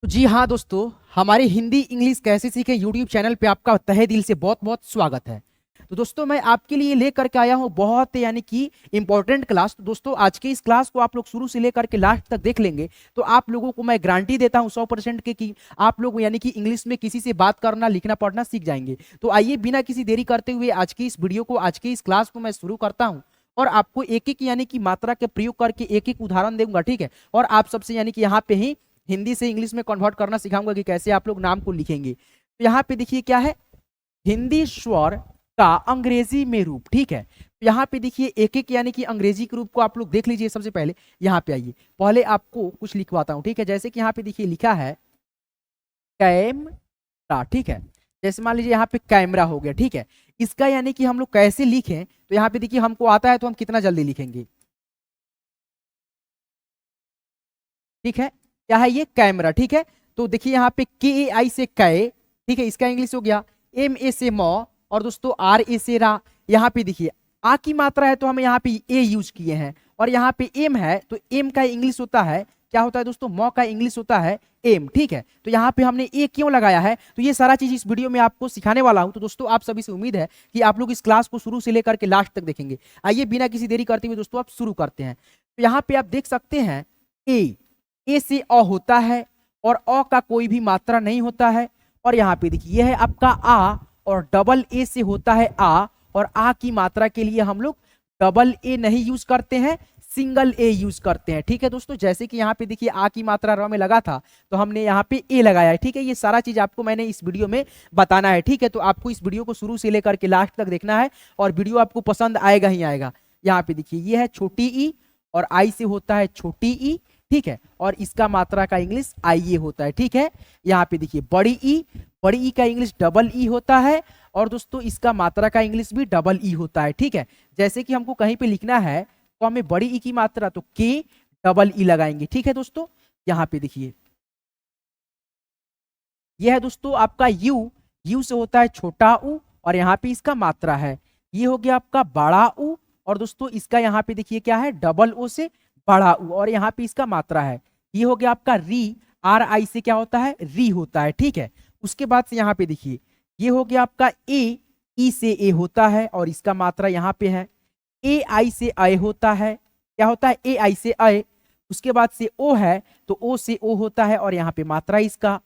तो जी हाँ दोस्तों, हमारे हिंदी इंग्लिश कैसे सीखें यूट्यूब चैनल पे आपका तहे दिल से बहुत बहुत स्वागत है। तो दोस्तों मैं आपके लिए लेकर के आया हूँ बहुत यानी कि इंपॉर्टेंट क्लास। तो दोस्तों आज के इस क्लास को आप लोग शुरू से लेकर के लास्ट तक देख लेंगे तो आप लोगों को मैं गारंटी देता हूँ 100% के कि आप लोग यानी कि इंग्लिश में किसी से बात करना लिखना पढ़ना सीख जाएंगे। तो आइए बिना किसी देरी करते हुए आज की इस वीडियो को आज के इस क्लास को मैं शुरू करता हूँ और आपको एक एक यानी कि मात्रा के प्रयोग करके एक एक उदाहरण दूंगा, ठीक है। और आप सबसे यानी कि यहाँ पे ही हिंदी से इंग्लिश में कन्वर्ट करना सिखाऊंगा कि कैसे आप लोग नाम को लिखेंगे। तो यहाँ पे देखिए क्या है, हिंदी स्वर का अंग्रेजी में रूप, ठीक है। तो यहाँ पे देखिए एक एक यानी कि अंग्रेजी के रूप को आप लोग देख लीजिए। सबसे पहले यहाँ पे आइए, पहले आपको कुछ लिखवाता हूँ, ठीक है। जैसे कि यहाँ पे देखिए लिखा है कैमरा, ठीक है। जैसे मान लीजिए यहाँ पे कैमरा हो गया, ठीक है। इसका यानी कि हम लोग कैसे लिखें, तो यहाँ पे देखिए हमको आता है तो हम कितना जल्दी लिखेंगे, ठीक है। क्या है ये, कैमरा, ठीक है। तो देखिए यहाँ पे के ए आई से कै, ठीक है, इसका इंग्लिश हो गया। एम ए से मौ, और दोस्तों आर ए से रा। यहाँ पे देखिए आ की मात्रा है तो हम यहाँ पे ए यूज किए हैं, और यहाँ पे एम है तो एम का इंग्लिश होता है, क्या होता है दोस्तों, मौ का इंग्लिश होता है एम, ठीक है। तो यहाँ पे हमने ए क्यों लगाया है, तो ये सारा चीज इस वीडियो में आपको सिखाने वाला हूं। तो दोस्तों आप सभी से उम्मीद है कि आप लोग इस क्लास को शुरू से लेकर के लास्ट तक देखेंगे। आइए बिना किसी देरी करते हुए दोस्तों आप शुरू करते हैं। तो यहाँ पे आप देख सकते हैं ए से अ होता है और अ का कोई भी मात्रा नहीं होता है। और यहाँ पे देखिए यह है आपका आ, और डबल ए से होता है आ, और आ की मात्रा के लिए हम लोग डबल ए नहीं यूज करते हैं, सिंगल ए यूज करते हैं, ठीक है दोस्तों। जैसे कि यहाँ पे देखिए आ की मात्रा र में लगा था तो हमने यहाँ पे ए लगाया है, ठीक है। ये सारा चीज आपको मैंने इस वीडियो में बताना है, ठीक है। तो आपको इस वीडियो को शुरू से लेकर के लास्ट तक देखना है और वीडियो आपको पसंद आएगा ही आएगा। यहाँ पे देखिए ये है छोटी ई, और आई से होता है छोटी ई, ठीक है। और इसका मात्रा का इंग्लिश आई ए होता है, ठीक है। यहाँ पे देखिए बड़ी ई का इंग्लिश डबल ई होता है, और दोस्तों इसका मात्रा का इंग्लिश भी डबल ई होता है, ठीक है। जैसे कि हमको कहीं पे लिखना है तो हमें बड़ी ई की मात्रा तो के डबल ई लगाएंगे, ठीक है दोस्तों। यहाँ पे देखिए यह है दोस्तों आपका यू से होता है छोटा ऊ, और यहाँ पे इसका मात्रा है, ये हो गया आपका बड़ा ऊ। और दोस्तों इसका यहाँ पे देखिए क्या है, डबल ओ से बड़ा ऊ, और यहाँ पे इसका मात्रा है, ये हो गया आपका री, आर आई से क्या होता है, री होता है, ठीक है। उसके बाद से यहाँ पे देखिए ये हो गया आपका ए, ई से ए होता है और इसका मात्रा यहाँ पे है। ए आई से अय होता है, क्या होता है, ए आई से अय। उसके बाद से ओ है तो ओ से ओ होता है, और यहाँ पे मात्रा इसका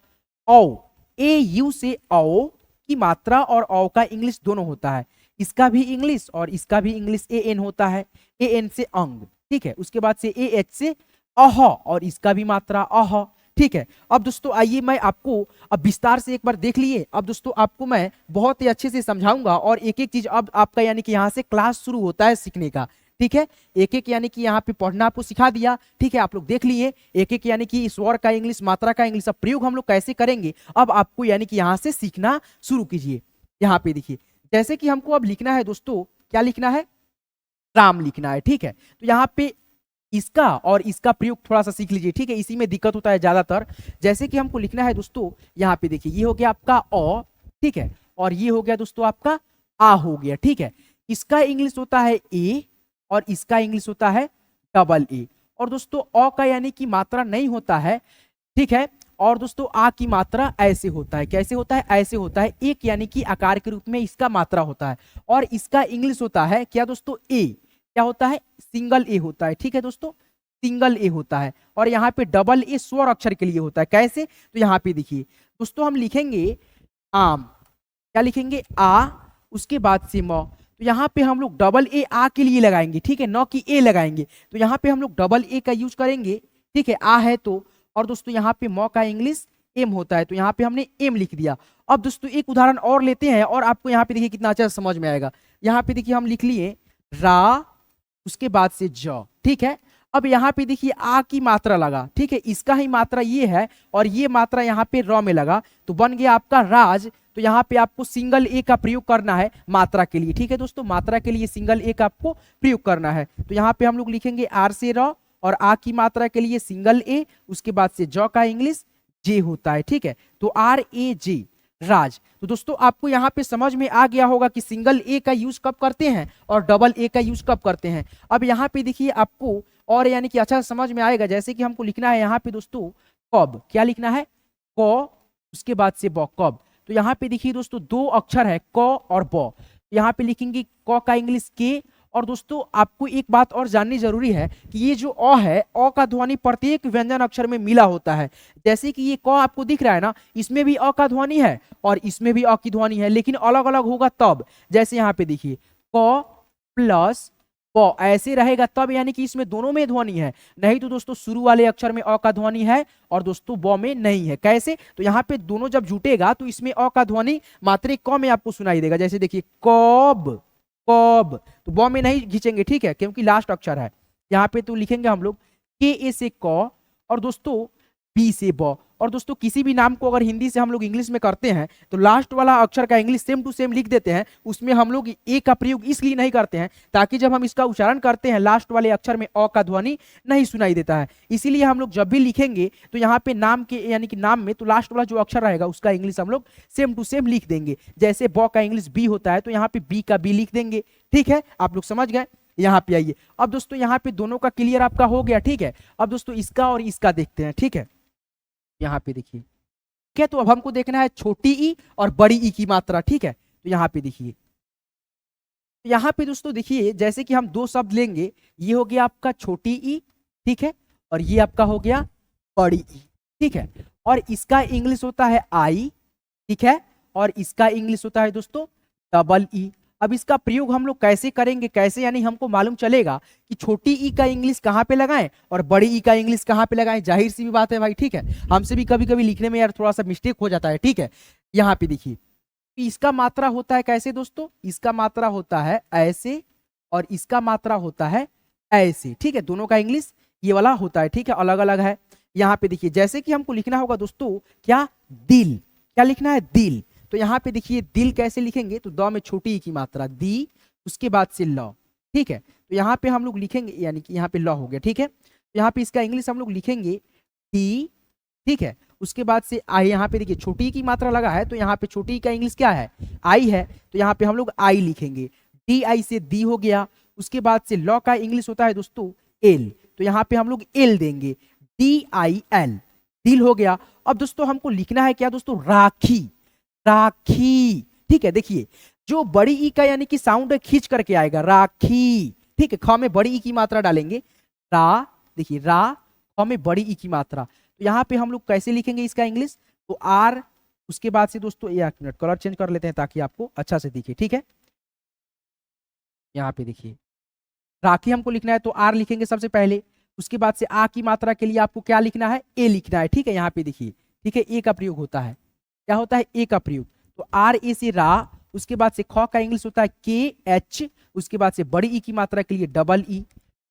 औ, ए यू से औ की मात्रा और औ का इंग्लिश दोनों होता है। इसका भी इंग्लिश और इसका भी इंग्लिश ए एन होता है, ए एन से अंग, ठीक है। उसके बाद से ए एच से अह, और इसका भी मात्रा अह, ठीक है। अब दोस्तों आइए मैं आपको अब विस्तार से एक बार देख लिए। अब दोस्तों आपको मैं बहुत ही अच्छे से समझाऊंगा और एक एक चीज अब आपका यानी कि यहाँ से क्लास शुरू होता है सीखने का, ठीक है। एक एक यानी कि यहाँ पे पढ़ना आपको सिखा दिया, ठीक है। आप लोग देख लिए एक एक यानी कि स्वर का इंग्लिश मात्रा का इंग्लिश अब प्रयोग हम लोग कैसे करेंगे, अब आपको यानी कि यहाँ से सीखना शुरू कीजिए। यहाँ पे देखिए जैसे कि हमको अब लिखना है दोस्तों, क्या लिखना है, राम लिखना है, ठीक है। तो यहाँ पे इसका और इसका प्रयोग थोड़ा सा सीख लीजिए, ठीक है। इसी में दिक्कत होता है ज्यादातर। जैसे कि हमको लिखना है दोस्तों, यहाँ पे देखिए ये हो गया आपका अ, ठीक है, और ये हो गया दोस्तों आपका आ हो गया, ठीक है। इसका इंग्लिश होता है ए, और इसका इंग्लिश होता है डबल ए। और दोस्तों अ का यानी कि मात्रा नहीं होता है, ठीक है। और दोस्तों आ की मात्रा ऐसे होता है, कैसे होता है, ऐसे होता है, एक यानी कि आकार के रूप में इसका मात्रा होता है। और इसका इंग्लिश होता है क्या दोस्तों, ए, क्या होता है, सिंगल ए होता है, ठीक है दोस्तों, सिंगल ए होता है। और यहाँ पे डबल ए स्वर अक्षर के लिए होता है, कैसे, तो यहाँ पे देखिए दोस्तों हम लिखेंगे आम, क्या लिखेंगे, आ, उसके बाद से म। तो यहाँ पे हम लोग डबल ए आ के लिए लगाएंगे, ठीक है, न कि ए लगाएंगे। तो यहाँ पे हम लोग डबल ए का यूज करेंगे, ठीक है, आ है तो। और दोस्तों यहाँ पे म का इंग्लिश एम होता है, तो यहाँ पे हमने एम लिख दिया। अब दोस्तों एक उदाहरण और लेते हैं और आपको यहाँ पे देखिए कितना अच्छा समझ में आएगा। यहाँ पे देखिए हम लिख लिए रा, उसके बाद से ज, ठीक है। अब यहाँ पे देखिए आ की मात्रा लगा, ठीक है, इसका ही मात्रा ये है और ये मात्रा यहाँ पे र में लगा, तो बन गया आपका राज। तो यहाँ पे आपको सिंगल ए का प्रयोग करना है मात्रा के लिए, ठीक है दोस्तों, मात्रा के लिए सिंगल ए का आपको प्रयोग करना है। तो यहाँ पे हम लोग लिखेंगे आर से र, और आ की मात्रा के लिए सिंगल ए, उसके बाद से ज का इंग्लिश जे होता है, ठीक है। तो आर ए जे, राज। तो दोस्तों आपको यहाँ पे समझ में आ गया होगा कि सिंगल ए का यूज कब करते हैं और डबल ए का यूज कब करते हैं। अब यहाँ पे देखिए आपको और यानी कि अच्छा समझ में आएगा। जैसे कि हमको लिखना है यहाँ पे दोस्तों कब, क्या लिखना है, क, उसके बाद से ब, कब। तो यहाँ पे देखिए दोस्तों दो अक्षर है क और ब, यहाँ पे लिखेंगे क का इंग्लिश के। और दोस्तों आपको एक बात और जाननी जरूरी है कि ये जो अ है, अ का ध्वनि प्रत्येक व्यंजन अक्षर में मिला होता है। जैसे कि ये क आपको दिख रहा है ना, इसमें भी अ का ध्वनि है और इसमें भी अ की ध्वनि है, लेकिन अलग अलग होगा तब। जैसे यहाँ पे देखिए क प्लस प ऐसे रहेगा तब, यानी कि इसमें दोनों में ध्वनि है। नहीं तो दोस्तों शुरू वाले अक्षर में अ का ध्वनि है और दोस्तों ब में नहीं है। कैसे? तो यहाँ पे दोनों जब जुटेगा तो इसमें अ का ध्वनि मात्र क में आपको सुनाई देगा। जैसे देखिए कब, कब, तो ब में नहीं खींचेंगे, ठीक है, क्योंकि लास्ट अक्षर है। यहाँ पे तो लिखेंगे हम लोग के ए से क और दोस्तों बी से ब। और दोस्तों किसी भी नाम को अगर हिंदी से हम लोग इंग्लिश में करते हैं तो लास्ट वाला अक्षर का इंग्लिश सेम टू सेम लिख देते हैं। उसमें हम लोग ए का प्रयोग इसलिए नहीं करते हैं ताकि जब हम इसका उच्चारण करते हैं लास्ट वाले अक्षर में अ का ध्वनि नहीं सुनाई देता है। इसीलिए हम लोग जब भी लिखेंगे तो यहाँ पे नाम के यानी कि नाम में तो लास्ट वाला जो अक्षर रहेगा उसका इंग्लिश हम लोग सेम टू सेम लिख देंगे। जैसे ब का इंग्लिश बी होता है तो यहाँ पे बी का बी लिख देंगे। ठीक है, आप लोग समझ गए। यहाँ पे आइए, अब दोस्तों यहाँ पे दोनों का क्लियर आपका हो गया। ठीक है, अब दोस्तों इसका और इसका देखते हैं। ठीक है, यहाँ पे देखिए क्या, तो अब हमको देखना है छोटी ई और बड़ी ई की मात्रा। ठीक है, तो यहाँ पे देखिए, यहाँ पे दोस्तों देखिए जैसे कि हम दो शब्द लेंगे, ये हो गया आपका छोटी ई, ठीक है, और ये आपका हो गया बड़ी ई। ठीक है, और इसका इंग्लिश होता है आई, ठीक है, और इसका इंग्लिश होता है दोस्तों डबल ई। अब इसका प्रयोग हम लोग कैसे करेंगे, कैसे यानी हमको मालूम चलेगा कि छोटी ई का इंग्लिश कहाँ पे लगाएं और बड़ी ई का इंग्लिश कहाँ पे लगाएं। जाहिर सी भी बात है भाई, ठीक है, हमसे भी कभी कभी लिखने में यार थोड़ा सा मिस्टेक हो जाता है। ठीक है, यहाँ पे देखिए इसका मात्रा होता है कैसे दोस्तों, इसका मात्रा होता है ऐसे और इसका मात्रा होता है ऐसे। ठीक है, दोनों का इंग्लिश ये वाला होता है। ठीक है, अलग अलग है। यहाँ पे देखिए जैसे कि हमको लिखना होगा दोस्तों क्या, दिल, क्या लिखना है, दिल। तो यहाँ पे देखिए दिल कैसे लिखेंगे, तो द में छोटी ई की मात्रा दी, उसके बाद से ल। ठीक है, तो यहाँ पे हम लोग लिखेंगे यानी कि यहाँ पे ल हो गया। ठीक है, तो यहाँ पे इसका इंग्लिश हम लोग लिखेंगे डी। ठीक है, उसके बाद से आई, यहाँ पे देखिए छोटी ई की मात्रा लगा है तो यहाँ पे छोटी ई का इंग्लिश क्या है, आई है, तो यहाँ पे हम लोग आई लिखेंगे। डी आई से दी हो गया। उसके बाद से ल का इंग्लिश होता है दोस्तों एल, तो यहाँ पे हम लोग एल देंगे, डी आई एल, दिल हो गया। अब दोस्तों हमको लिखना है क्या दोस्तों, राखी, राखी। ठीक है, देखिए जो बड़ी ई का यानी कि साउंड खींच करके आएगा राखी। ठीक है, ख में बड़ी ई की मात्रा डालेंगे रा, देखिए रा, ख में बड़ी ई की मात्रा। तो यहाँ पे हम लोग कैसे लिखेंगे इसका इंग्लिश, तो आर, उसके बाद से दोस्तों एक मिनट कलर चेंज कर लेते हैं ताकि आपको अच्छा से दिखे। ठीक है, यहाँ पे देखिए राखी हमको लिखना है तो आर लिखेंगे सबसे पहले। उसके बाद से आ की मात्रा के लिए आपको क्या लिखना है, ए लिखना है। ठीक है, यहाँ पे देखिए, ठीक है, ए का प्रयोग होता है, क्या होता है, ए का प्रयोग। तो आर ए से रा, उसके बाद से ख का इंग्लिश होता है के एच, उसके बाद से बड़ी ई की मात्रा के लिए डबल ई,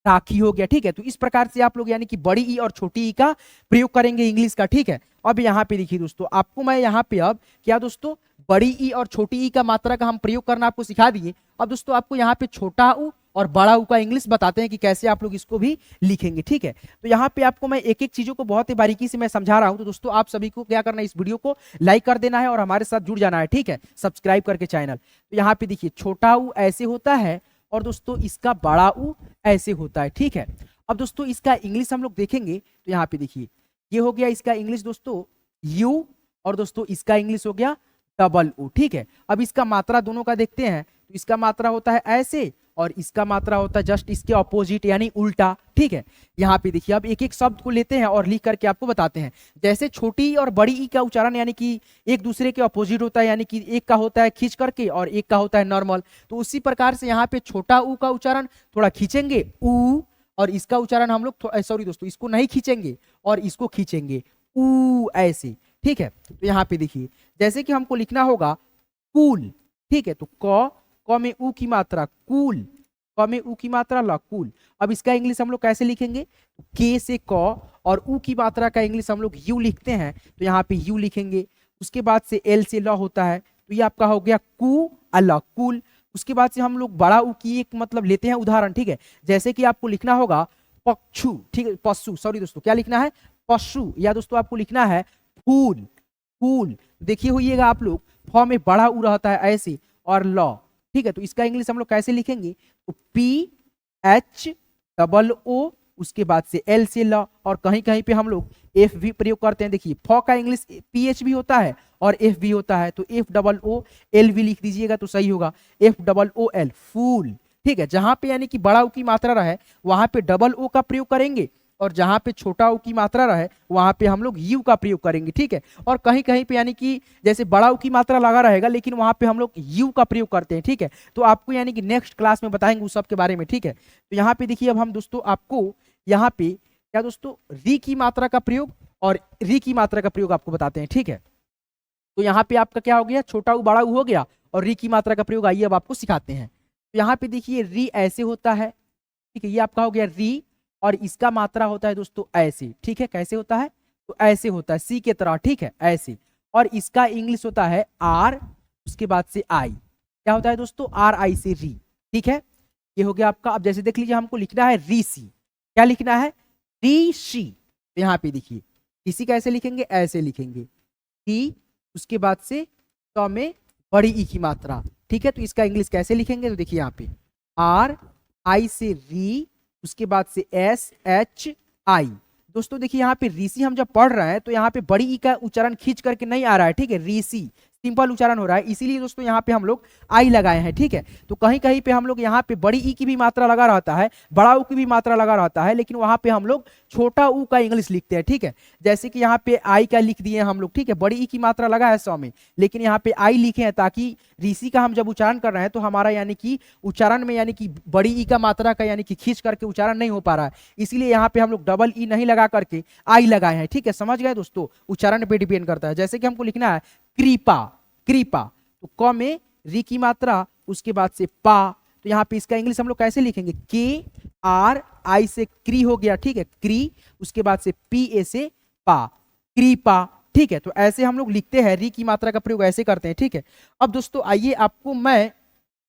राखी हो गया। ठीक है, तो इस प्रकार से आप लोग यानी कि बड़ी ई और छोटी ई का प्रयोग करेंगे इंग्लिश का। ठीक है, अब यहाँ पे देखिए दोस्तों आपको मैं यहाँ पे अब क्या दोस्तों, बड़ी ई और छोटी ई का मात्रा का हम प्रयोग करना आपको सिखा दिए। अब दोस्तों आपको यहाँ पे छोटा ऊ और बड़ा ऊ का इंग्लिश बताते हैं कि कैसे आप लोग इसको भी लिखेंगे। ठीक है, तो यहाँ पे आपको मैं एक एक चीजों को बहुत ही बारीकी से मैं समझा रहा हूँ। तो दोस्तों आप सभी को क्या करना है, इस वीडियो को लाइक कर देना है और हमारे साथ जुड़ जाना है। ठीक है, सब्सक्राइब करके चैनल। तो यहाँ पे देखिए छोटा ऊ ऐसे होता है और दोस्तों इसका बड़ा ऊ ऐसे होता है। ठीक है, अब दोस्तों इसका इंग्लिश हम लोग देखेंगे तो यहाँ पे देखिए ये हो गया इसका इंग्लिश दोस्तों यू, और दोस्तों इसका इंग्लिश हो गया डबल ऊ। ठीक है, अब इसका मात्रा दोनों का देखते हैं तो इसका मात्रा होता है ऐसे और इसका मात्रा होता है जस्ट इसके ऑपोजिट यानी उल्टा। ठीक है, यहाँ पे देखिए अब एक एक शब्द को लेते हैं और लिख करके आपको बताते हैं। जैसे छोटी और बड़ी ई का उच्चारण यानी कि एक दूसरे के ऑपोजिट होता है, यानी कि एक का होता है खींच करके और एक का होता है नॉर्मल। तो उसी प्रकार से यहाँ पे छोटा ऊ का उच्चारण थोड़ा खींचेंगे ऊ, और इसका उच्चारण हम लोग सॉरी दोस्तों इसको नहीं खींचेंगे और इसको खींचेंगे ऊ ऐसे। ठीक है, तो यहाँ पे देखिए जैसे कि हमको लिखना होगा कूल। ठीक है, तो क में ऊ की मात्रा कूल, क में ऊ की मात्रा ला कूल। अब इसका इंग्लिश हम लोग कैसे लिखेंगे, के से क और ऊ की मात्रा का इंग्लिश हम लोग यू लिखते हैं तो यहाँ पे यू लिखेंगे। उसके बाद से एल से ल होता है तो ये आपका हो गया कू अल्लाह कूल। उसके बाद से हम लोग बड़ा ऊ की एक मतलब लेते हैं उदाहरण। ठीक है, जैसे कि आपको लिखना होगा पक्षु। ठीक है, पशु, सॉरी दोस्तों क्या लिखना है, पशु, या दोस्तों आपको लिखना है फूल, फूल। देखिए होइएगा आप लोग फ में बड़ा ऊ रहता है ऐसे और ल। ठीक है, तो इसका इंग्लिश हम लोग कैसे लिखेंगे, तो पी एच डबल ओ, उसके बाद से एल से ल, और कहीं कहीं पे हम लोग एफ भी प्रयोग करते हैं। देखिए फ का इंग्लिश पीएच भी होता है और एफ भी होता है, तो एफ डबल ओ एल भी लिख दीजिएगा तो सही होगा, एफ डबल ओ एल फूल। ठीक है, जहां पे यानी कि बड़ा ऊ की मात्रा रहे वहां पे डबल ओ का प्रयोग करेंगे, और जहां पे छोटा ऊ की मात्रा रहे वहां पे हम लोग यू का प्रयोग करेंगे। ठीक है, और कहीं कहीं पे यानी कि जैसे बड़ा ऊ की मात्रा लगा रहेगा लेकिन वहां पे हम लोग यू का प्रयोग करते हैं। ठीक है, तो आपको यानी कि नेक्स्ट क्लास में बताएंगे उस सब के बारे में। ठीक है, तो यहाँ पे देखिए अब हम दोस्तों आपको यहाँ पे क्या दोस्तों री की मात्रा का प्रयोग और री की मात्रा का प्रयोग आपको बताते हैं। ठीक है, तो यहाँ पे आपका क्या हो गया, छोटा ऊ बड़ा ऊ हो गया, और री की मात्रा का प्रयोग आइए अब आपको सिखाते हैं। तो यहाँ पे देखिए री ऐसे होता है। ठीक है, ये आपका हो गया री, और इसका मात्रा होता है दोस्तों ऐसे। ठीक है, कैसे होता है, तो ऐसे होता है सी के तरह। ठीक है, ऐसे, और इसका इंग्लिश होता है आर, उसके बाद से आई। क्या होता है दोस्तों, आर आई से री। ठीक है, ये हो गया आपका। अब जैसे देख लीजिए हमको लिखना है री सी, क्या लिखना है, री सी। तो यहाँ पे देखिए इसी कैसे लिखेंगे, ऐसे लिखेंगे टी, उसके बाद से तो में बड़ी ई की मात्रा। ठीक है, तो इसका इंग्लिश कैसे लिखेंगे, तो देखिए यहाँ पे आर आई से री, उसके बाद से एस एच आई। दोस्तों देखिए यहाँ पे रीसी हम जब पढ़ रहे हैं तो यहाँ पे बड़ी ई का उच्चारण खींच करके नहीं आ रहा है। ठीक है, रीसी सिंपल उच्चारण हो रहा है, इसीलिए दोस्तों यहाँ पे हम लोग आई लगाए हैं। ठीक है, तो कहीं कहीं पे हम लोग यहाँ पे बड़ी ई की भी मात्रा लगा रहता है, बड़ा ऊ की भी मात्रा लगा रहता है, लेकिन वहां पे हम लोग छोटा ऊ का इंग्लिश लिखते हैं। ठीक है, जैसे कि यहाँ पे आई का लिख दिए हम लोग। ठीक है, बड़ी ई की मात्रा लगा है 100 में, लेकिन यहाँ पे आई लिखे हैं ताकि ऋषि का हम जब उच्चारण कर रहे हैं तो हमारा यानी कि उच्चारण में यानी कि बड़ी ई का मात्रा का यानी कि खींच करके उच्चारण नहीं हो पा रहा है, इसलिए यहाँ पे हम लोग डबल ई नहीं लगा करके आई लगाए हैं। ठीक है, समझ गए दोस्तों, उच्चारण पे डिपेंड करता है। जैसे कि हमको लिखना है कृपा, कृपा, तो क में री की मात्रा, उसके बाद से पा, तो यहाँ पे इसका इंग्लिश हम लोग कैसे लिखेंगे, के आर आई से क्री हो गया। ठीक है, क्री, उसके बाद से पी ए से पा, कृपा। ठीक है, तो ऐसे हम लोग लिखते हैं, री की मात्रा का प्रयोग ऐसे करते हैं। ठीक है, अब दोस्तों आइए आपको मैं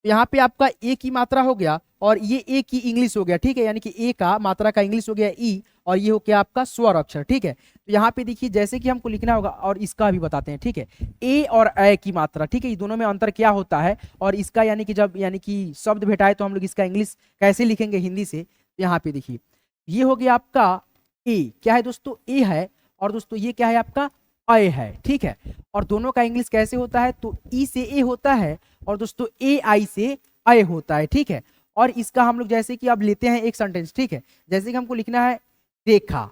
यहाँ पे आपका ए की मात्रा हो गया और ये ए की इंग्लिश हो गया। ठीक है, यानी कि ए का मात्रा का इंग्लिश हो गया ई, और ये हो गया आपका स्वर अक्षर। ठीक है, तो यहाँ पे देखिए जैसे कि हमको लिखना होगा, और इसका भी बताते हैं। ठीक है, ए और ए की मात्रा। ठीक है, ये दोनों में अंतर क्या होता है, और इसका यानी कि जब यानी कि शब्द भेटाए तो हम लोग इसका इंग्लिश कैसे लिखेंगे हिंदी से। यहाँ पे देखिए ये हो गया आपका ए, क्या है दोस्तों, ए है, और दोस्तों ये क्या है आपका अय है। ठीक है, और दोनों का इंग्लिश कैसे होता है, तो ई से ए होता है, और दोस्तों ए आई से अय होता है। ठीक है, और इसका हम लोग जैसे कि अब लेते हैं एक सेंटेंस। ठीक है, जैसे कि हमको लिखना है देखा,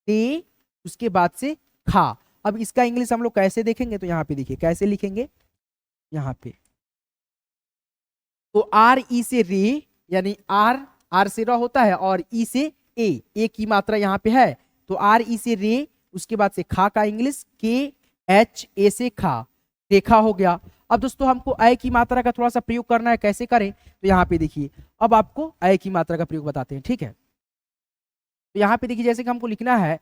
दे, उसके बाद से खा। अब इसका इंग्लिश हम लोग कैसे देखेंगे, तो यहाँ पे देखिए कैसे लिखेंगे, यहाँ पे तो आर ई से रे, यानी आर, आर से र होता है, और ई से ए की मात्रा यहाँ पे है, तो आर ई से रे, उसके बाद से खा का इंग्लिश के एच ए से खा, देखा हो गया। अब दोस्तों हमको अय की मात्रा का थोड़ा सा प्रयोग करना है, कैसे करें, तो यहाँ पे देखिए अब आपको अय की मात्रा का प्रयोग बताते हैं। ठीक है, तो यहाँ पे देखिए जैसे कि हमको लिखना है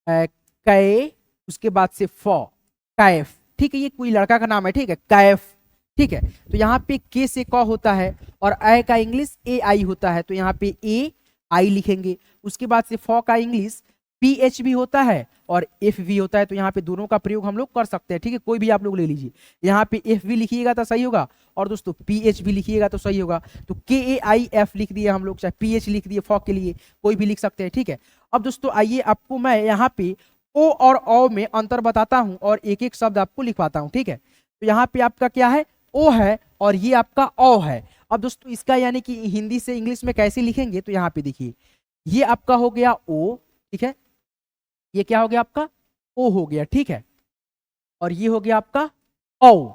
कै, उसके बाद से फ, कैफ। ठीक है, ये कोई लड़का का नाम है। ठीक है, कैफ। ठीक है, तो यहाँ पे के से क होता है, और अय का इंग्लिश ए आई होता है, तो यहाँ पे ए आई लिखेंगे। उसके बाद से फ का इंग्लिश पी एच भी होता है और एफ भी होता है, तो यहाँ पे दोनों का प्रयोग हम लोग कर सकते हैं। ठीक है, कोई भी आप लोग ले लीजिए, यहाँ पे एफ भी लिखिएगा तो सही होगा, और दोस्तों पी एच भी लिखिएगा तो सही होगा। तो के ए आई एफ लिख दिए हम लोग, चाहे पी एच लिख दिए फ के लिए, कोई भी लिख सकते हैं। ठीक है, अब दोस्तों आइए आपको मैं यहाँ पे ओ और औ में अंतर बताता हूँ और एक एक शब्द आपको लिखवाता हूँ। ठीक है, तो यहाँ पे आपका क्या है, ओ है, और ये आपका औ है। अब दोस्तों इसका यानी कि हिंदी से इंग्लिश में कैसे लिखेंगे, तो यहाँ पे देखिए ये आपका हो गया ओ। ठीक है, ये क्या हो गया आपका, ओ हो गया। ठीक है, और ये हो गया आपका औ।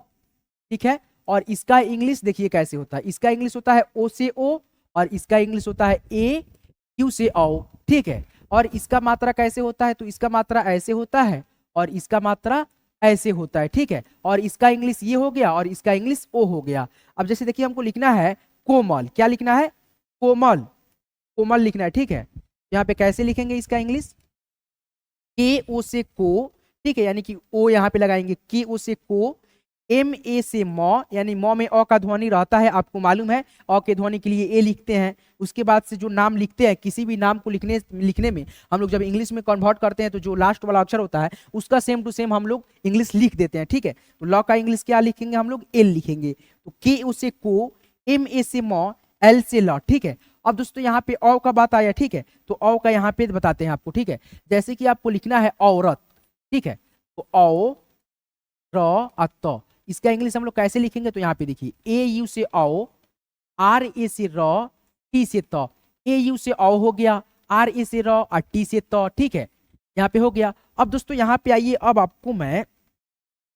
ठीक है, और इसका इंग्लिश देखिए कैसे होता है, इसका इंग्लिश होता है ओ से ओ, और इसका इंग्लिश होता है ए क्यू से औ। ठीक है, और इसका मात्रा कैसे होता है, तो इसका मात्रा ऐसे होता है, और इसका मात्रा ऐसे होता है। ठीक है, और इसका इंग्लिश ये हो गया, और इसका इंग्लिश ओ हो गया। अब जैसे देखिए हमको लिखना है कोमल, क्या लिखना है, कोमल, कोमल लिखना है। ठीक है, यहाँ पे कैसे लिखेंगे इसका इंग्लिश, के ओ से को। ठीक है, यानी कि ओ यहाँ पे लगाएंगे, के ओ से को, एम ए से मौ, यानी मौ में अ का ध्वनि रहता है, आपको मालूम है, अ के ध्वनि के लिए ए लिखते हैं। उसके बाद से जो नाम लिखते हैं, किसी भी नाम को लिखने में हम लोग जब इंग्लिश में कन्वर्ट करते हैं तो जो लास्ट वाला अक्षर होता है उसका सेम टू सेम हम लोग इंग्लिश लिख देते हैं। ठीक है, तो लॉ का इंग्लिश क्या लिखेंगे हम लोग, एल लिखेंगे। तो के ओ से को, एम ए से मौ, एल से लॉ। ठीक है, अब दोस्तों यहाँ पे औ का बात आया, ठीक है, तो औ का यहाँ पे बताते हैं आपको, ठीक है। जैसे कि आपको लिखना है औरत, ठीक है, तो औ र अत, इसका इंग्लिश हम लोग कैसे लिखेंगे, तो यहाँ पे देखिए ए यू से औ, आर ए से र, टी से त, ए यू से औ हो गया, आर ए से र और टी से त, ठीक है, यहाँ पे हो गया। अब दोस्तों यहाँ पे आइए, अब आपको मैं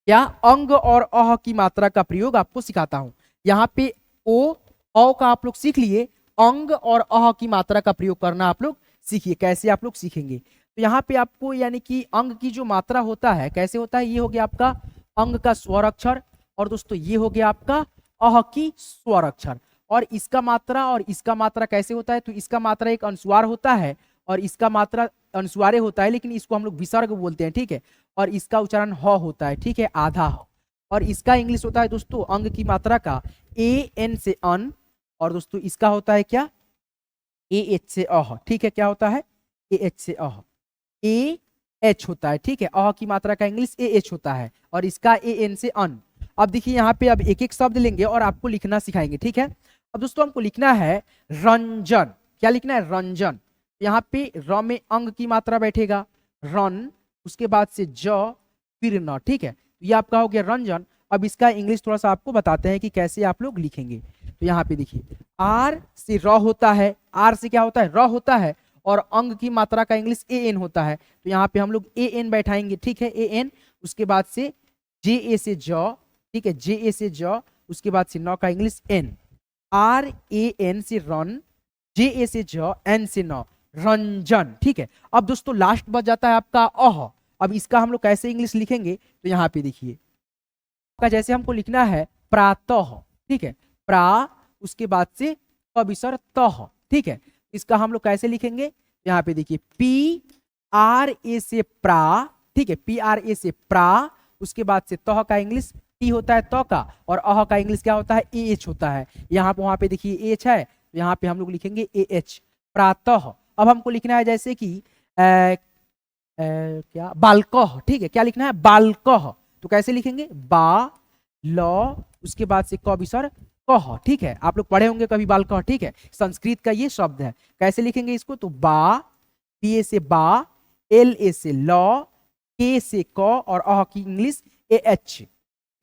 क्या अंग और अह की मात्रा का प्रयोग आपको सिखाता हूं। यहाँ पे ओ औ का आप लोग सीख लिए, अंग और अह की मात्रा का प्रयोग करना आप लोग सीखिए। कैसे आप लोग सीखेंगे, तो यहाँ पे आपको यानी कि अंग की जो मात्रा होता है कैसे होता है, ये हो गया आपका अंग का स्वर अक्षर, और दोस्तों ये हो गया आपका अह की स्वर अक्षर। और इसका मात्रा और इसका मात्रा कैसे होता है, तो इसका मात्रा एक अनुस्वार होता है और इसका मात्रा अनुस्वारे होता है, लेकिन इसको हम लोग विसर्ग बोलते हैं, ठीक है, और इसका उच्चारण ह होता है, ठीक है, आधा ह। और इसका इंग्लिश होता है दोस्तों अंग की मात्रा का ए एन से अन, और दोस्तों इसका होता है क्या ए एच से अह, ठीक है, क्या होता है ए एच से अह, ए एच होता है, ठीक है, अह की मात्रा का इंग्लिश ए एच होता है, और इसका ए एन से अन। अब देखिए यहाँ पे अब एक एक शब्द लेंगे और आपको लिखना सिखाएंगे, ठीक है। अब दोस्तों हमको लिखना है रंजन, क्या लिखना है रंजन, यहाँ पे र में अंग की मात्रा बैठेगा रन, उसके बाद से ज फिर न, ठीक है, ये आपका हो गया रंजन। अब इसका इंग्लिश थोड़ा सा आपको बताते हैं कि कैसे आप लोग लिखेंगे। तो यहाँ पे देखिए आर से र होता है, आर से क्या होता है र होता है, और अंग की मात्रा का इंग्लिश ए एन होता है, तो यहाँ पे हम लोग ए एन बैठाएंगे, ठीक है, ए एन, उसके बाद से जे ए से ज, ठीक है, जे ए से ज, उसके बाद से न का English n, r a n से रन, जे ए से ज, एन से न, रंजन, ठीक है। अब दोस्तों लास्ट बच जाता है आपका अह, अब इसका हम लोग कैसे इंग्लिश लिखेंगे, तो यहाँ पे देखिए का जैसे हमको लिखना है प्रातः, ठीक है, प्रा, उसके बाद से विसर्ग तह, ठीक है, इसका हम लोग कैसे लिखेंगे, यहाँ पे देखिए पी आर ए से प्रा, ठीक है, पी आर ए से प्रा, उसके बाद से तह का इंग्लिश टी होता है त का, और अह का इंग्लिश क्या होता है ए एच होता है, यहाँ पे वहां पे देखिए एच है, तो यहाँ पे हम लोग लिखेंगे ए एच, प्रातः। अब हमको लिखना है जैसे कि क्या बालकह, ठीक है, क्या लिखना है बालकह, तो कैसे लिखेंगे बा ल, उसके बाद से क विसर्ग कह, ठीक है, आप लोग पढ़े होंगे कभी बालकह, ठीक है, संस्कृत का ये शब्द है। कैसे लिखेंगे इसको, तो बा, पी ए से बा, एल ए से ल, के से क, और अह की English a h,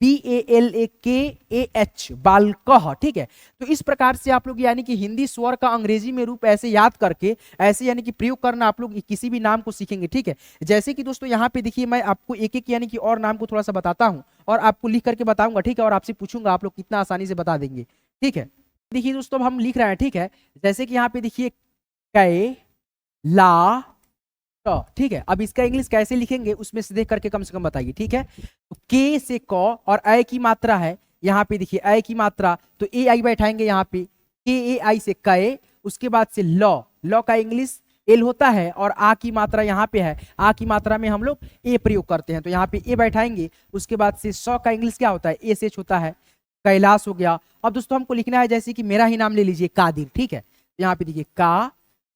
b a l a k a H, बालकह, ठीक है। तो इस प्रकार से आप लोग यानी कि हिंदी स्वर का अंग्रेजी में रूप ऐसे याद करके ऐसे यानी कि प्रयोग करना आप लोग किसी भी नाम को सीखेंगे, ठीक है। जैसे कि दोस्तों यहाँ पे देखिए मैं आपको एक एक यानी कि और नाम को थोड़ा सा बताता हूँ और आपको लिख करके बताऊंगा, ठीक है, और आपसे पूछूंगा आप लोग कितना आसानी से बता देंगे, ठीक है। देखिए दोस्तों अब हम लिख रहे हैं, ठीक है, जैसे कि यहाँ पे देखिए कै ला, ठीक है। अब इसका इंग्लिश कैसे लिखेंगे उसमें से देख करके कम से कम बताइए, ठीक है। तो के से क और ए की मात्रा है, यहाँ पे देखिए ए की मात्रा, तो ए आई बैठाएंगे यहाँ पे, के ए आई से कै, उसके बाद से ल का इंग्लिश एल होता है, और आ की मात्रा यहाँ पे है, आ की मात्रा में हम लोग ए प्रयोग करते हैं, तो यहाँ पे ए बैठाएंगे, उसके बाद से स का इंग्लिश क्या होता है ए से होता है, कैलाश हो गया। अब दोस्तों हमको लिखना है जैसे कि मेरा ही नाम ले लीजिए कादिर, ठीक है, यहाँ पे देखिए का,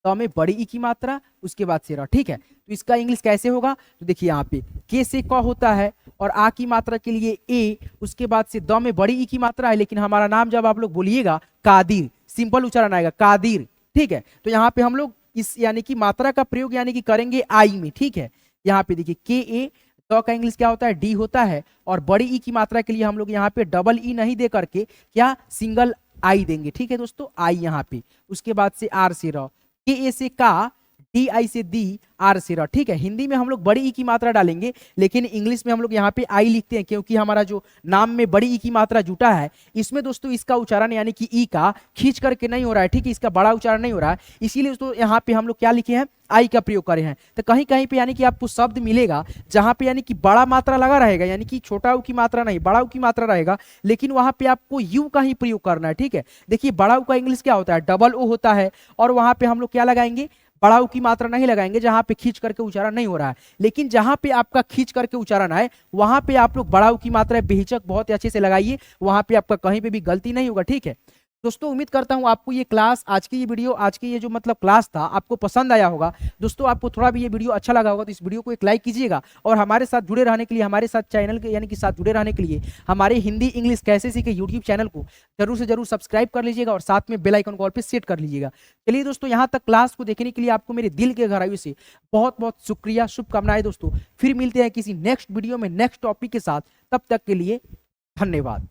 तो में बड़ी ई की मात्रा, उसके बाद से र, ठीक है। तो इसका इंग्लिश कैसे होगा, तो देखिए यहाँ पे के से क होता है, और आ की मात्रा के लिए ए, उसके बाद से द में बड़ी ई की मात्रा है, लेकिन हमारा नाम जब आप लोग बोलिएगा कादिर, सिंपल उच्चारण आएगा कादिर, ठीक है। तो यहाँ पे हम लोग इस यानी कि मात्रा का प्रयोग यानी कि करेंगे आई में, ठीक है। यहाँ पे देखिए के ए, द का इंग्लिश क्या होता है डी होता है, और बड़ी ई की मात्रा के लिए हम लोग यहाँ पे डबल ई नहीं दे करके क्या सिंगल आई देंगे, ठीक है दोस्तों, आई यहाँ पे, उसके बाद से आर से र, के ए से का, डी आई से दी, आर से र, ठीक है। हिंदी में हम लोग बड़ी ई की मात्रा डालेंगे, लेकिन इंग्लिश में हम लोग यहाँ पे आई लिखते हैं, क्योंकि हमारा जो नाम में बड़ी ई की मात्रा जुटा है, इसमें दोस्तों इसका उच्चारण यानी कि ई का खींच करके नहीं हो रहा है, ठीक है, इसका बड़ा उच्चारण नहीं हो रहा है, इसीलिए दोस्तों यहाँ पे हम लोग क्या लिखे हैं आई का प्रयोग करे हैं। तो कहीं कहीं पे यानी कि आपको शब्द मिलेगा जहां पे यानी कि बड़ा मात्रा लगा रहेगा, यानी कि छोटा ऊ की मात्रा नहीं बड़ा ऊ की मात्रा रहेगा, लेकिन वहां पे आपको यू का ही प्रयोग करना है, ठीक है। देखिए बड़ा ऊ का इंग्लिश क्या होता है डबल ओ होता है, और वहां पे हम लोग क्या लगाएंगे बड़ा ऊ की मात्रा नहीं लगाएंगे जहां पे खींच करके उच्चारण नहीं हो रहा है, लेकिन जहां पे आपका खींच करके उच्चारण आए वहां पे आप लोग बड़ा ऊ की मात्रा बेहिचक बहुत अच्छे से लगाइए, वहां पे आपका कहीं पे भी गलती नहीं होगा, ठीक है। दोस्तों उम्मीद करता हूं आपको ये क्लास, आज की ये वीडियो, आज की ये जो मतलब क्लास था, आपको पसंद आया होगा। दोस्तों आपको थोड़ा भी ये वीडियो अच्छा लगा होगा तो इस वीडियो को एक लाइक कीजिएगा, और हमारे साथ जुड़े रहने के लिए, हमारे साथ चैनल के यानी कि साथ जुड़े रहने के लिए हमारे हिंदी इंग्लिश कैसे सीखे यूट्यूब चैनल को जरूर से जरूर सब्सक्राइब कर लीजिएगा, और साथ में बेल आइकन को ऑल पे सेट कर लीजिएगा। चलिए दोस्तों, यहाँ तक क्लास को देखने के लिए आपको मेरे दिल के गहराई से बहुत बहुत शुक्रिया, शुभकामनाएं दोस्तों। फिर मिलते हैं किसी नेक्स्ट वीडियो में नेक्स्ट टॉपिक के साथ, तब तक के लिए धन्यवाद।